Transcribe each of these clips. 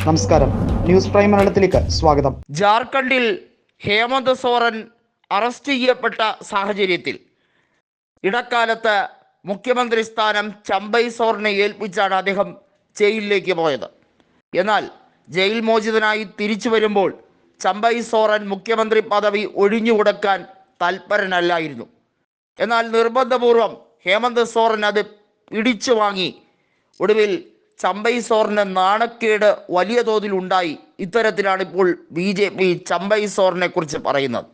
നമസ്കാരം, news prime മലയാളത്തിലേക്ക് സ്വാഗതം. ജാർഖണ്ഡിൽ ഹേമന്ത് സോറൻ അറസ്റ്റ് ചെയ്യപ്പെട്ട സാഹചര്യത്തിൽ ഇടക്കാലത്ത് മുഖ്യമന്ത്രി സ്ഥാനം ചമ്പൈ സോറനെ ഏൽപ്പിച്ചാണ് അദ്ദേഹം ജയിലിലേക്ക് പോയത്. എന്നാൽ ജയിൽ മോചിതനായി തിരിച്ചു വരുമ്പോൾ ചമ്പൈ സോറൻ മുഖ്യമന്ത്രി പദവി ഒഴിഞ്ഞുകൊടുക്കാൻ തൽപരനല്ലായിരുന്നു. എന്നാൽ നിർബന്ധപൂർവം ഹേമന്ത് സോറൻ അത് പിടിച്ചു വാങ്ങി. ഒടുവിൽ ചമ്പൈ സോറിന് നാണക്കേട് വലിയ തോതിൽ ഉണ്ടായി. ഇത്തരത്തിലാണ് ഇപ്പോൾ BJP ചമ്പൈ സോറിനെ കുറിച്ച് പറയുന്നത്.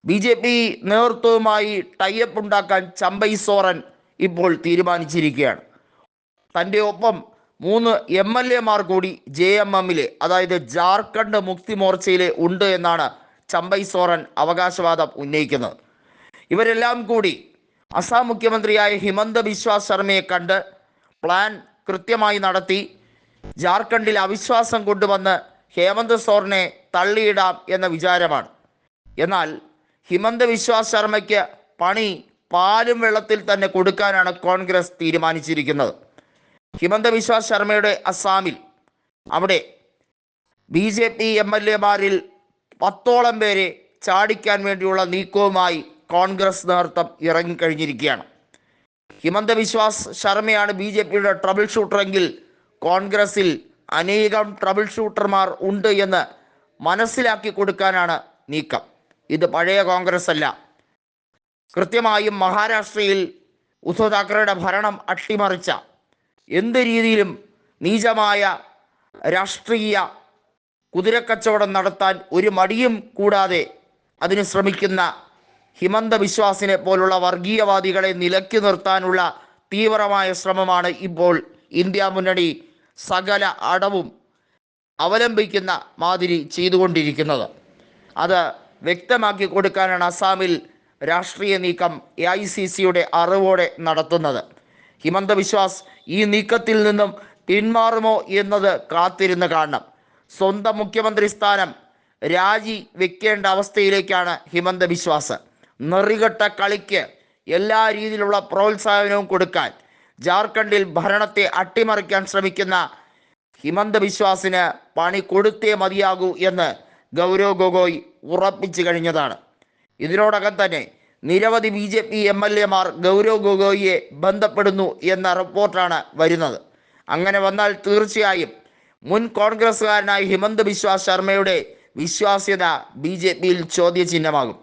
BJP നേതൃത്വവുമായി ടൈപ്പ് ഉണ്ടാക്കാൻ ചമ്പൈ സോറൻ ഇപ്പോൾ തീരുമാനിച്ചിരിക്കുകയാണ്. തൻ്റെ ഒപ്പം 3 MLA മാർ കൂടി JMM-ലെ, അതായത് ജാർഖണ്ഡ് മുക്തി മോർച്ചയിലെ ഉണ്ട് എന്നാണ് ചമ്പൈ സോറൻ അവകാശവാദം ഉന്നയിക്കുന്നത്. ഇവരെല്ലാം കൂടി അസാം മുഖ്യമന്ത്രിയായ ഹിമന്ത ബിശ്വ ശർമ്മയെ കണ്ട് പ്ലാൻ കൃത്യമായി നടത്തി ജാർഖണ്ഡിൽ അവിശ്വാസം കൊണ്ടുവന്ന് ഹേമന്ത് സോറിനെ തള്ളിയിടാം എന്ന വിചാരമാണ്. എന്നാൽ ഹിമന്ത ബിശ്വ ശർമ്മയ്ക്ക് പണി പാലും വെള്ളത്തിൽ തന്നെ കൊടുക്കാനാണ് കോൺഗ്രസ് തീരുമാനിച്ചിരിക്കുന്നത്. ഹിമന്ത ബിശ്വ ശർമ്മയുടെ അസാമിൽ അവിടെ BJP MLA-മാരിൽ 10ഓളം പേരെ ചാടിക്കാൻ വേണ്ടിയുള്ള നീക്കവുമായി കോൺഗ്രസ് നേതൃത്വം ഇറങ്ങിക്കഴിഞ്ഞിരിക്കുകയാണ്. ഹിമന്ത ബിശ്വ ശർമ്മയാണ് BJP-യുടെ ട്രബിൾ ഷൂട്ടറെങ്കിൽ കോൺഗ്രസിൽ അനേകം ട്രബിൾ ഷൂട്ടർമാർ ഉണ്ട് എന്ന് മനസ്സിലാക്കി കൊടുക്കാനാണ് നീക്കം. ഇത് പഴയ കോൺഗ്രസ് അല്ല. കൃത്യമായും മഹാരാഷ്ട്രയിൽ ഉദ്ധവ് താക്കറെയുടെ ഭരണം അട്ടിമറിച്ച, എന്ത് രീതിയിലും നീചമായ രാഷ്ട്രീയ കുതിരക്കച്ചവടം നടത്താൻ ഒരു മടിയും കൂടാതെ അതിന് ശ്രമിക്കുന്ന ഹിമന്ത ബിശ്വാസിനെ പോലുള്ള വർഗീയവാദികളെ നിലയ്ക്ക് നിർത്താനുള്ള തീവ്രമായ ശ്രമമാണ് ഇപ്പോൾ ഇന്ത്യ മുന്നണി സകല അടവും അവലംബിക്കുന്ന മാതിരി ചെയ്തുകൊണ്ടിരിക്കുന്നത്. അത് വ്യക്തമാക്കി കൊടുക്കാനാണ് അസാമിൽ രാഷ്ട്രീയ നീക്കം AICC-യുടെ അറിവോടെ നടത്തുന്നത്. ഹിമന്ത ബിശ്വാസ് ഈ നീക്കത്തിൽ നിന്നും പിന്മാറുമോ എന്നത് കാത്തിരുന്ന് കാണണം. സ്വന്തം മുഖ്യമന്ത്രി സ്ഥാനം രാജി വെക്കേണ്ട അവസ്ഥയിലേക്കാണ് ഹിമന്ത ബിശ്വാസ്. നെറികെട്ട കളിക്ക് എല്ലാ രീതിയിലുള്ള പ്രോത്സാഹനവും കൊടുക്കാൻ ജാർഖണ്ഡിൽ ഭരണത്തെ അട്ടിമറിക്കാൻ ശ്രമിക്കുന്ന ഹിമന്ത ബിശ്വാസിന് പണി കൊടുത്തേ മതിയാകൂ എന്ന് ഗൗരവ് ഗൊഗോയ് ഉറപ്പിച്ചു കഴിഞ്ഞതാണ്. ഇതിനോടകം തന്നെ നിരവധി BJP MLA-മാർ ഗൗരവ് ഗൊഗോയിയെ ബന്ധപ്പെടുന്നു എന്ന റിപ്പോർട്ടാണ് വരുന്നത്. അങ്ങനെ വന്നാൽ തീർച്ചയായും മുൻ കോൺഗ്രസ്സുകാരനായ ഹിമന്ത ബിശ്വ ശർമ്മയുടെ വിശ്വാസ്യത BJP-യിൽ ചോദ്യചിഹ്നമാകും.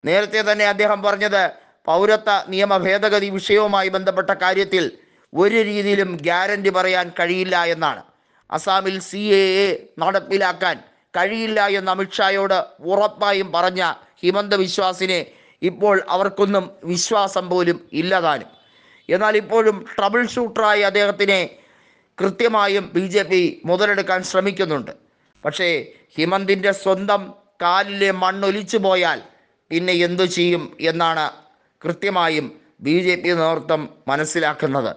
നേരത്തെ തന്നെ അദ്ദേഹം പറഞ്ഞത് പൗരത്വ നിയമ ഭേദഗതി വിഷയവുമായി ബന്ധപ്പെട്ട കാര്യത്തിൽ ഒരു രീതിയിലും ഗ്യാരണ്ടി പറയാൻ കഴിയില്ല എന്നാണ്. അസാമിൽ CAA നടപ്പിലാക്കാൻ കഴിയില്ല എന്ന് അമിത്ഷായോട് ഉറപ്പായും പറഞ്ഞ ഹിമന്ത ബിശ്വാസിനെ ഇപ്പോൾ അവർക്കൊന്നും വിശ്വാസം പോലും ഇല്ലതാനും. എന്നാൽ ഇപ്പോഴും ട്രബിൾ ഷൂട്ടറായി അദ്ദേഹത്തിനെ കൃത്യമായും BJP മുതലെടുക്കാൻ ശ്രമിക്കുന്നുണ്ട്. പക്ഷേ ഹിമന്തിൻ്റെ സ്വന്തം കാലിലെ മണ്ണൊലിച്ചു പോയാൽ പിന്നെ എന്തു ചെയ്യും എന്നാണ് കൃത്യമായും BJP നേതൃത്വം മനസ്സിലാക്കുന്നത്.